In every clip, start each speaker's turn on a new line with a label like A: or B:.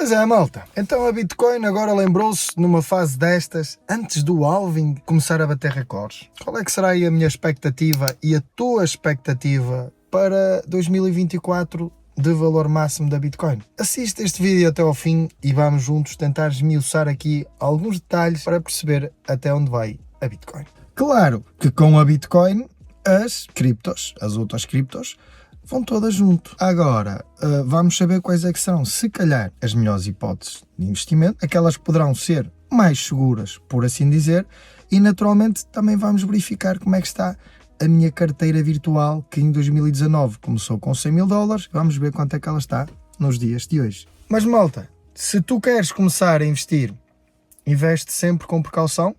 A: Pois é, malta. Então a Bitcoin agora lembrou-se numa fase destas, antes do halving começar a bater recordes. Qual é que será aí a minha expectativa e a tua expectativa para 2024 de valor máximo da Bitcoin? Assiste este vídeo até ao fim e vamos juntos tentar esmiuçar aqui alguns detalhes para perceber até onde vai a Bitcoin. Claro que com a Bitcoin as criptos, as outras criptos, vão todas junto. Agora, vamos saber quais é que serão, se calhar, as melhores hipóteses de investimento, aquelas que poderão ser mais seguras, por assim dizer, e naturalmente também vamos verificar como é que está a minha carteira virtual, que em 2019 começou com 100 mil dólares, vamos ver quanto é que ela está nos dias de hoje. Mas malta, se tu queres começar a investir, investe sempre com precaução.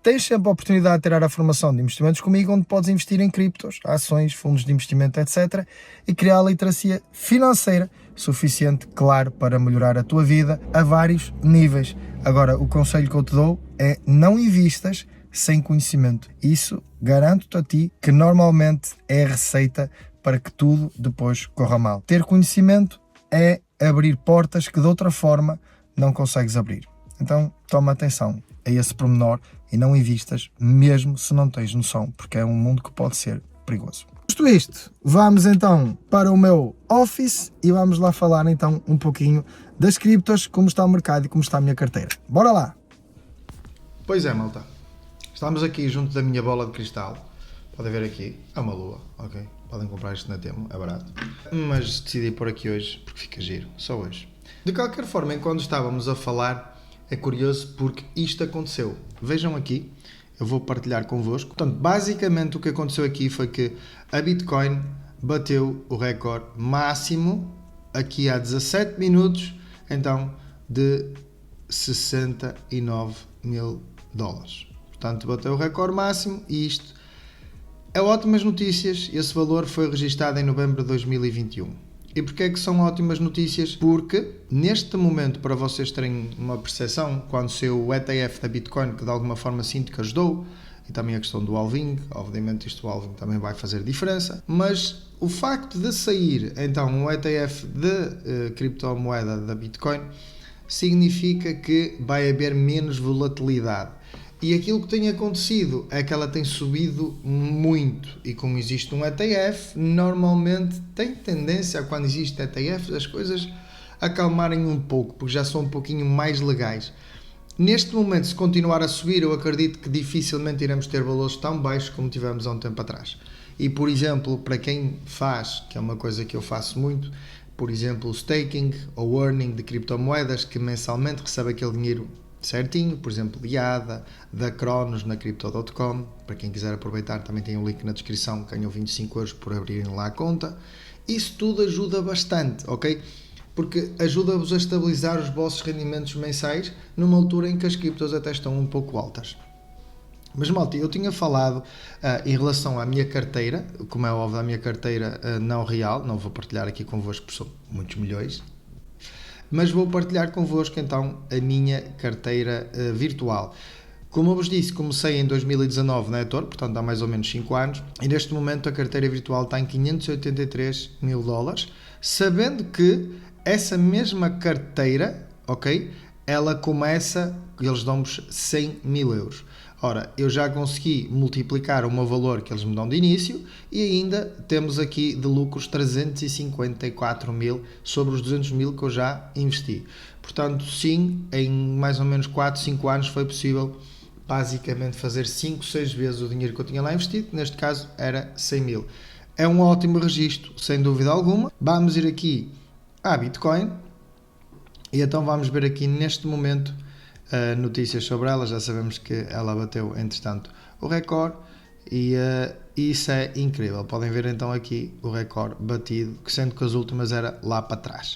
A: Tens sempre a oportunidade de tirar a formação de investimentos comigo, onde podes investir em criptos, ações, fundos de investimento, etc. e criar a literacia financeira suficiente, claro, para melhorar a tua vida a vários níveis. Agora, o conselho que eu te dou é não invistas sem conhecimento. Isso garanto-te a ti que normalmente é a receita para que tudo depois corra mal. Ter conhecimento é abrir portas que de outra forma não consegues abrir. Então, toma atenção a esse pormenor e não invistas, mesmo se não tens noção, porque é um mundo que pode ser perigoso. Posto isto, vamos então para o meu Office e vamos lá falar então um pouquinho das criptos, como está o mercado e como está a minha carteira. Bora lá! Pois é, malta. Estamos aqui junto da minha bola de cristal. Podem ver aqui, é uma lua, ok? Podem comprar isto na Temo, é barato. Mas decidi pôr aqui hoje porque fica giro, só hoje. De qualquer forma, enquanto estávamos a falar, é curioso porque isto aconteceu. Vejam aqui, eu vou partilhar convosco. Portanto, basicamente o que aconteceu aqui foi que a Bitcoin bateu o recorde máximo aqui há 17 minutos, então, de 69 mil dólares. Portanto, bateu o recorde máximo e isto é ótimas notícias. Esse valor foi registado em novembro de 2021. E porquê é que são ótimas notícias? Porque, neste momento, para vocês terem uma percepção, quando saiu o ETF da Bitcoin, que de alguma forma sinto que ajudou, e também a questão do halving, obviamente isto do halving também vai fazer diferença, mas o facto de sair, então, um ETF de criptomoeda da Bitcoin, significa que vai haver menos volatilidade. E aquilo que tem acontecido é que ela tem subido muito, e como existe um ETF, normalmente tem tendência a, quando existe ETF, as coisas acalmarem um pouco, porque já são um pouquinho mais legais. Neste momento, se continuar a subir, eu acredito que dificilmente iremos ter valores tão baixos como tivemos há um tempo atrás. E, por exemplo, para quem faz, que é uma coisa que eu faço muito, por exemplo, o staking ou earning de criptomoedas, que mensalmente recebe aquele dinheiro certinho, por exemplo, de ADA, da Cronos na Crypto.com, para quem quiser aproveitar também tem um link na descrição, ganham 25 euros por abrirem lá a conta. Isso tudo ajuda bastante, ok? Porque ajuda-vos a estabilizar os vossos rendimentos mensais numa altura em que as criptos até estão um pouco altas. Mas malta, eu tinha falado em relação à minha carteira, como é óbvio, a minha carteira não real, não vou partilhar aqui convosco porque são muitos milhões, mas vou partilhar convosco então a minha carteira virtual. Como eu vos disse, comecei em 2019 na eToro, portanto há mais ou menos 5 anos, e neste momento a carteira virtual está em 583 mil dólares, sabendo que essa mesma carteira, ok, ela começa, eles dão-vos 100 mil euros. Ora, eu já consegui multiplicar o meu valor que eles me dão de início e ainda temos aqui de lucros 354 mil sobre os 200 mil que eu já investi. Portanto, sim, em mais ou menos 4, 5 anos foi possível basicamente fazer 5, 6 vezes o dinheiro que eu tinha lá investido, neste caso era 100 mil. É um ótimo registro, sem dúvida alguma. Vamos ir aqui à Bitcoin e então vamos ver aqui neste momento notícias sobre ela. Já sabemos que ela bateu entretanto o recorde e isso é incrível. Podem ver então aqui o recorde batido, sendo que as últimas era lá para trás.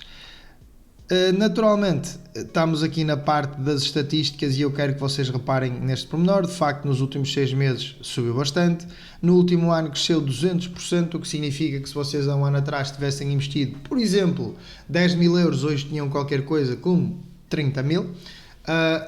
A: Naturalmente estamos aqui na parte das estatísticas e eu quero que vocês reparem neste pormenor. De facto, nos últimos 6 meses subiu bastante, no último ano cresceu 200%, o que significa que se vocês há um ano atrás tivessem investido, por exemplo, 10 mil euros, hoje tinham qualquer coisa como 30 mil.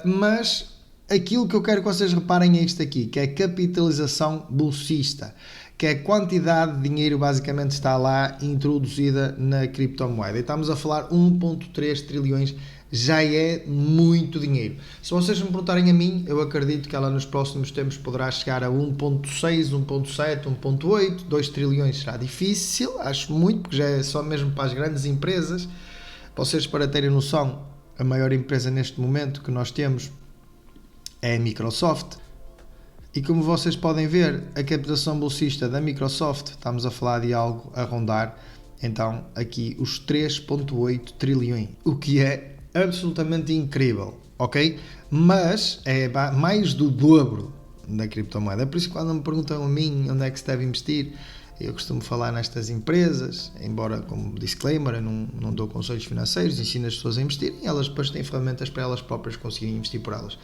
A: Mas aquilo que eu quero que vocês reparem é isto aqui, que é capitalização bolsista, que é a quantidade de dinheiro basicamente está lá introduzida na criptomoeda. E estamos a falar 1.3 trilhões já é muito dinheiro. Se vocês me perguntarem a mim, eu acredito que ela nos próximos tempos poderá chegar a 1.6, 1.7, 1.8, 2 trilhões será difícil, acho muito, porque já é só mesmo para as grandes empresas. Vocês, para terem noção, a maior empresa neste momento que nós temos é a Microsoft. E como vocês podem ver, a captação bolsista da Microsoft, estamos a falar de algo a rondar, então, aqui os 3.8 trilhões, o que é absolutamente incrível, ok? Mas é mais do dobro da criptomoeda. Por isso, quando me perguntam a mim onde é que se deve investir, eu costumo falar nestas empresas, embora, como disclaimer, eu não dou conselhos financeiros, ensino as pessoas a investir e elas depois têm ferramentas para elas próprias conseguirem investir por elas.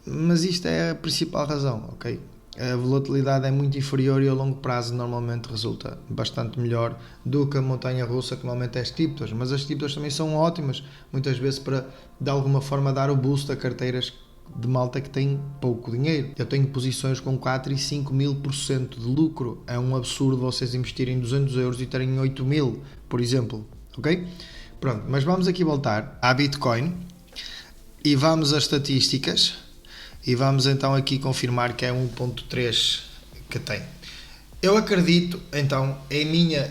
A: Mas isto é a principal razão, ok? A volatilidade é muito inferior e a longo prazo normalmente resulta bastante melhor do que a montanha-russa que normalmente é as criptos. Mas as criptos também são ótimas, muitas vezes para, de alguma forma, dar o boost a carteiras de malta que tem pouco dinheiro. Eu tenho posições com 4 e 5 mil% de lucro. É um absurdo vocês investirem 200 euros e terem 8 mil, por exemplo, ok? Pronto, mas vamos aqui voltar à Bitcoin e vamos às estatísticas. E vamos então aqui confirmar que é 1.3 que tem. Eu acredito, então, em minha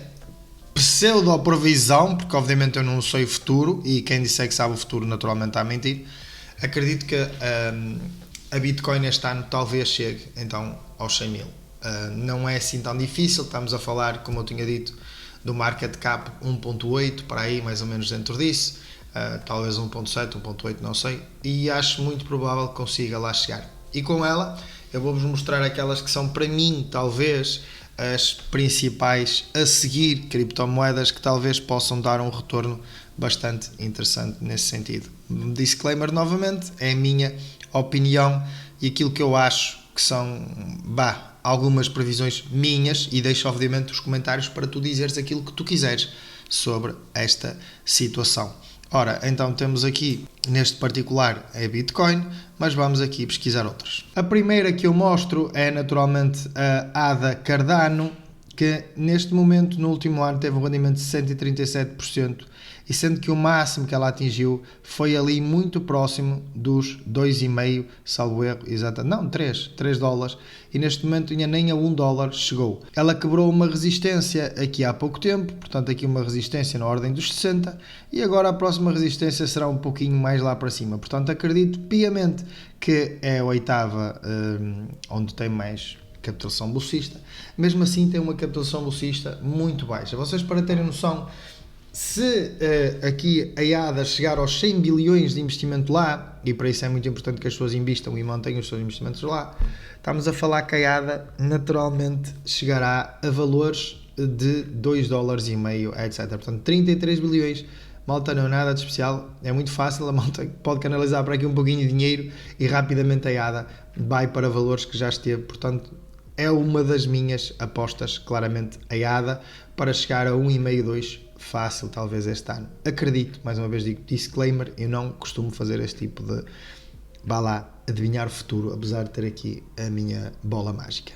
A: pseudo-previsão, porque obviamente eu não sei o futuro, e quem disser que sabe o futuro naturalmente está a mentir, acredito que a Bitcoin este ano talvez chegue então aos 100 mil. Não é assim tão difícil, estamos a falar, como eu tinha dito, do market cap 1.8, para aí mais ou menos dentro disso. Talvez 1.7, 1.8, não sei, e acho muito provável que consiga lá chegar. E com ela eu vou-vos mostrar aquelas que são para mim talvez as principais a seguir criptomoedas que talvez possam dar um retorno bastante interessante nesse sentido. Disclaimer novamente, é a minha opinião e aquilo que eu acho que são algumas previsões minhas, e deixo obviamente os comentários para tu dizeres aquilo que tu quiseres sobre esta situação. Ora, então temos aqui, neste particular, a Bitcoin, mas vamos aqui pesquisar outras. A primeira que eu mostro é naturalmente a ADA Cardano, que neste momento, no último ano, teve um rendimento de 137%, e sendo que o máximo que ela atingiu foi ali muito próximo dos 2,5, salvo erro, não, 3 dólares, e neste momento ainda nem a 1 dólar chegou. Ela quebrou uma resistência aqui há pouco tempo, portanto aqui uma resistência na ordem dos 60, e agora a próxima resistência será um pouquinho mais lá para cima, portanto acredito piamente que é a oitava onde tem mais captação bolsista. Mesmo assim tem uma captação bolsista muito baixa. Vocês, para terem noção, se aqui a ADA chegar aos 100 bilhões de investimento lá, e para isso é muito importante que as pessoas investam e mantenham os seus investimentos lá, estamos a falar que a ADA naturalmente chegará a valores de 2 dólares e meio, etc. Portanto, 33 bilhões, malta, não é nada de especial, é muito fácil, a malta pode canalizar para aqui um pouquinho de dinheiro e rapidamente a ADA vai para valores que já esteve, portanto, é uma das minhas apostas, claramente, a ADA, para chegar a 1,5, 2, fácil, talvez este ano. Acredito, mais uma vez digo, disclaimer, eu não costumo fazer este tipo de, adivinhar o futuro, apesar de ter aqui a minha bola mágica.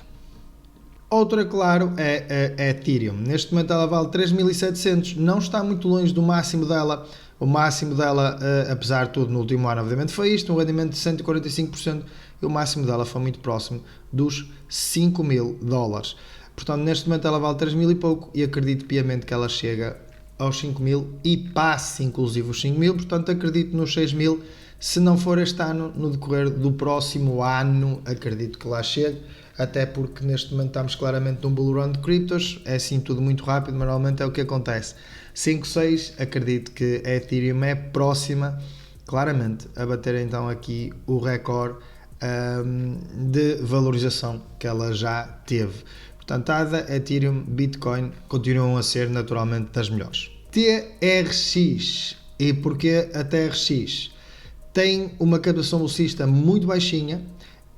A: Outra, claro, é a Ethereum. Neste momento ela vale 3.700, não está muito longe do máximo dela. O máximo dela, apesar de tudo, no último ano, obviamente, foi isto, um rendimento de 145%, e o máximo dela foi muito próximo dos 5 mil dólares. Portanto, neste momento ela vale 3 mil e pouco, e acredito piamente que ela chega aos 5 mil e passe, inclusive, os 5 mil. Portanto, acredito nos 6 mil. Se não for este ano, no decorrer do próximo ano, acredito que lá chegue, até porque neste momento estamos claramente num bull run de criptos, é assim tudo muito rápido, mas normalmente é o que acontece. 5, 6, acredito que a Ethereum é próxima, claramente, a bater então aqui o recorde de valorização que ela já teve. Portanto, ADA, Ethereum, Bitcoin continuam a ser naturalmente das melhores. TRX. E porquê a TRX? Tem uma captação bolsista muito baixinha,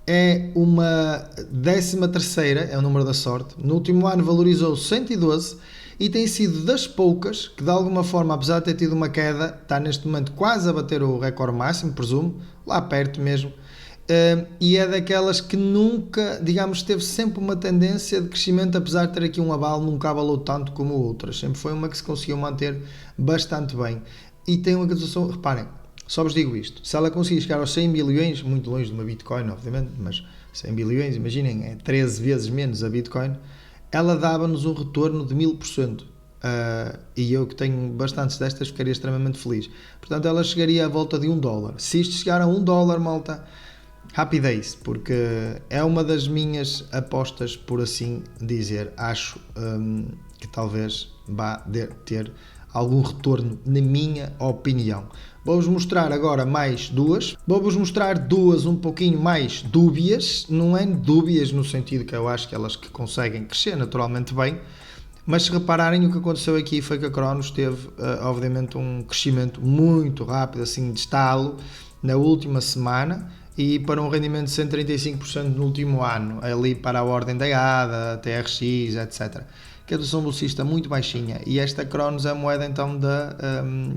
A: é uma 13ª, é o número da sorte. No último ano valorizou 112 e tem sido das poucas que, de alguma forma, apesar de ter tido uma queda, está neste momento quase a bater o recorde máximo, presumo, lá perto mesmo. E é daquelas que nunca, digamos, teve sempre uma tendência de crescimento, apesar de ter aqui um abalo, nunca abalou tanto como outras. Sempre foi uma que se conseguiu manter bastante bem. E tem uma captação, reparem, Só vos digo isto, se ela conseguir chegar aos 100 bilhões, muito longe de uma Bitcoin, obviamente, mas 100 bilhões, imaginem, é 13 vezes menos a Bitcoin, ela dava-nos um retorno de 1000%. E eu que tenho bastantes destas ficaria extremamente feliz. Portanto, ela chegaria à volta de $1. Se isto chegar a $1, malta, happy days, porque é uma das minhas apostas, por assim dizer. Acho que talvez vá ter algum retorno, na minha opinião. Vou-vos mostrar agora mais duas. Vou-vos mostrar duas um pouquinho mais dúbias. Não é dúbias no sentido que eu acho que elas que conseguem crescer naturalmente bem, mas se repararem, o que aconteceu aqui foi que a Cronos teve, obviamente, um crescimento muito rápido, assim, de estalo, na última semana, e para um rendimento de 135% no último ano, ali para a ordem da ADA, TRX, etc. Que é do som bolsista muito baixinha, e esta Cronos é a moeda então da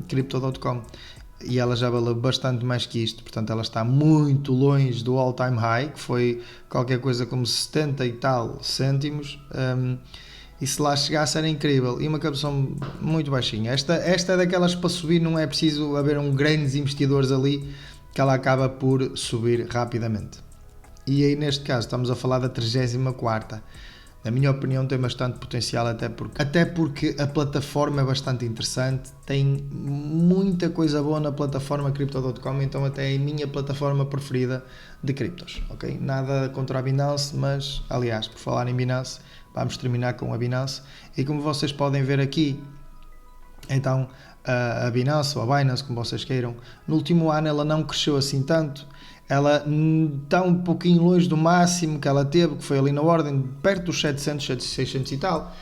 A: Crypto.com, e ela já valeu bastante mais que isto, portanto ela está muito longe do all-time high, que foi qualquer coisa como 70 e tal cêntimos, e se lá chegasse era incrível, e uma captação muito baixinha. Esta é daquelas para subir, não é preciso haver grandes investidores ali, que ela acaba por subir rapidamente. E aí neste caso estamos a falar da 34ª. Na minha opinião tem bastante potencial, até porque a plataforma é bastante interessante, tem muita coisa boa na plataforma Crypto.com, então até é a minha plataforma preferida de criptos, ok? Nada contra a Binance, mas aliás, por falar em Binance, vamos terminar com a Binance, e como vocês podem ver aqui, então a Binance, ou a Binance, como vocês queiram, no último ano ela não cresceu assim tanto, ela está um pouquinho longe do máximo que ela teve, que foi ali na ordem, perto dos 700, 600 e tal,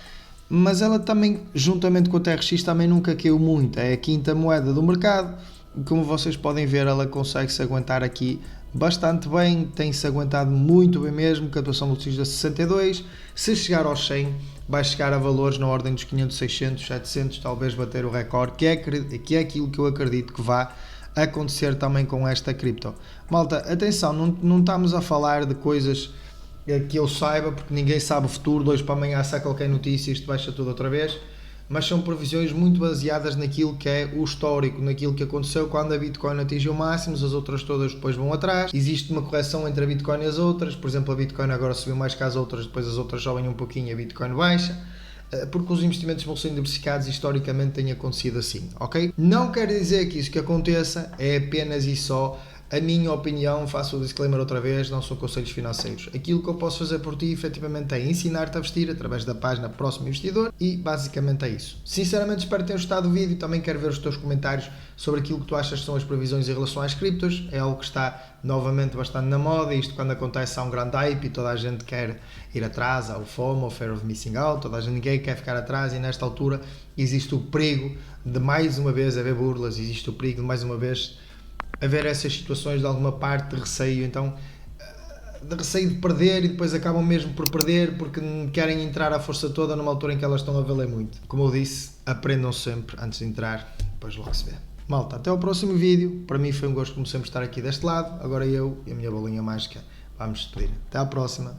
A: mas ela também, juntamente com a TRX, também nunca caiu muito, é a quinta moeda do mercado, e como vocês podem ver, ela consegue se aguentar aqui bastante bem, tem-se aguentado muito bem mesmo, com a atuação do de 62, se chegar aos 100, vai chegar a valores na ordem dos 500, 600, 700, talvez bater o recorde, que é aquilo que eu acredito que vá acontecer também com esta cripto. Malta, atenção, não estamos a falar de coisas que eu saiba, porque ninguém sabe o futuro, de hoje para amanhã sai qualquer notícia e isto baixa tudo outra vez, mas são previsões muito baseadas naquilo que é o histórico, naquilo que aconteceu quando a Bitcoin atingiu máximos, as outras todas depois vão atrás, existe uma correção entre a Bitcoin e as outras, por exemplo a Bitcoin agora subiu mais que as outras, depois as outras sobem um pouquinho e a Bitcoin baixa, porque os investimentos vão sendo diversificados, historicamente tem acontecido assim, ok? Não quer dizer que isso que aconteça, é apenas e só a minha opinião, faço o disclaimer outra vez, não são conselhos financeiros. Aquilo que eu posso fazer por ti, efetivamente, é ensinar-te a vestir através da página Próximo Investidor, e basicamente é isso. Sinceramente espero que tenhas gostado do vídeo, também quero ver os teus comentários sobre aquilo que tu achas que são as previsões em relação às criptos, é algo que está novamente bastante na moda, isto quando acontece há um grande hype e toda a gente quer ir atrás, há o FOMO, o Fear of Missing Out, toda a gente, ninguém quer ficar atrás, e nesta altura existe o perigo de mais uma vez haver burlas, existe o perigo de mais uma vez haver essas situações de alguma parte de receio, então de receio de perder, e depois acabam mesmo por perder porque querem entrar à força toda numa altura em que elas estão a valer muito. Como eu disse, aprendam sempre antes de entrar, depois logo se vê. Malta, até ao próximo vídeo, para mim foi um gosto como sempre estar aqui deste lado, agora eu e a minha bolinha mágica vamos despedir. Até à próxima.